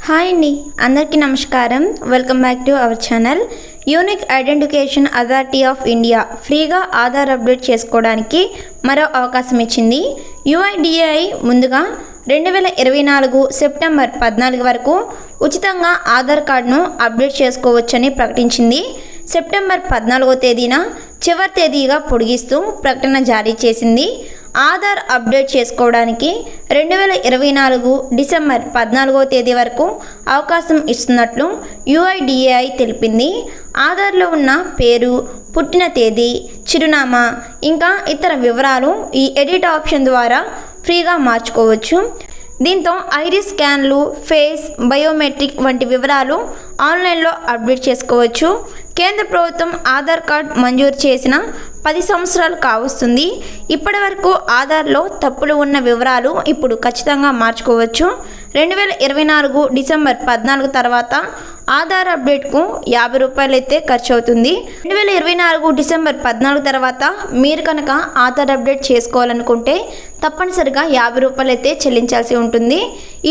Hi అండి, అందరికీ నమస్కారం. Welcome back to our channel. Unique identification authority of India ఫ్రీగా ఆధార్ అప్డేట్ చేసుకోవడానికి మరో అవకాశం ఇచ్చింది. UIDAI ముందుగా 2024 సెప్టెంబర్ 14 వరకు ఉచితంగా ఆధార్ కార్డును అప్డేట్ చేసుకోవచ్చని ప్రకటించింది. సెప్టెంబర్ 14వ తేదీన చివరి తేదీగా పొడిగిస్తూ ప్రకటన జారీ చేసింది. ఆధార్ అప్డేట్ చేసుకోవడానికి 2024 డిసెంబర్ 14వ తేదీ వరకు అవకాశం ఇస్తున్నట్లు UIDAI తెలిపింది. ఆధార్లో ఉన్న పేరు, పుట్టిన తేదీ, చిరునామా ఇంకా ఇతర వివరాలు ఈ ఎడిట్ ఆప్షన్ ద్వారా ఫ్రీగా మార్చుకోవచ్చు. దీంతో ఐరిస్ స్కాన్లు, ఫేస్, బయోమెట్రిక్ వంటి వివరాలు ఆన్లైన్లో అప్డేట్ చేసుకోవచ్చు. కేంద్ర ప్రభుత్వం ఆధార్ కార్డ్ మంజూరు చేసిన 10 సంవత్సరాలు కావస్తుంది. ఇప్పటి వరకు ఆధార్లో తప్పులు ఉన్న వివరాలు ఇప్పుడు ఖచ్చితంగా మార్చుకోవచ్చు. 2024 డిసెంబర్ 14 తర్వాత ఆధార్ అప్డేట్కు 50 రూపాయలు అయితే ఖర్చు అవుతుంది. 2024 డిసెంబర్ 14 తర్వాత మీరు కనుక ఆధార్ అప్డేట్ చేసుకోవాలనుకుంటే తప్పనిసరిగా 50 రూపాయలు అయితే చెల్లించాల్సి ఉంటుంది.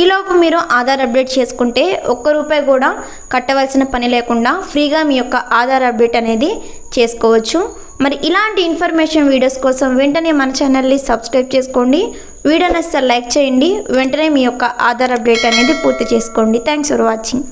ఈలోపు మీరు ఆధార్ అప్డేట్ చేసుకుంటే ₹1 కూడా కట్టవలసిన పని లేకుండా ఫ్రీగా మీ యొక్క ఆధార్ అప్డేట్ అనేది చేసుకోవచ్చు. మరి ఇలాంటి ఇన్ఫర్మేషన్ వీడియోస్ కోసం వెంటనే మన ఛానల్ని సబ్స్క్రైబ్ చేసుకోండి. వీడియో నచ్చితే లైక్ చేయండి. వెంటనే మీ యొక్క ఆధార్ అప్డేట్ అనేది పూర్తి చేసుకోండి. Thanks for watching.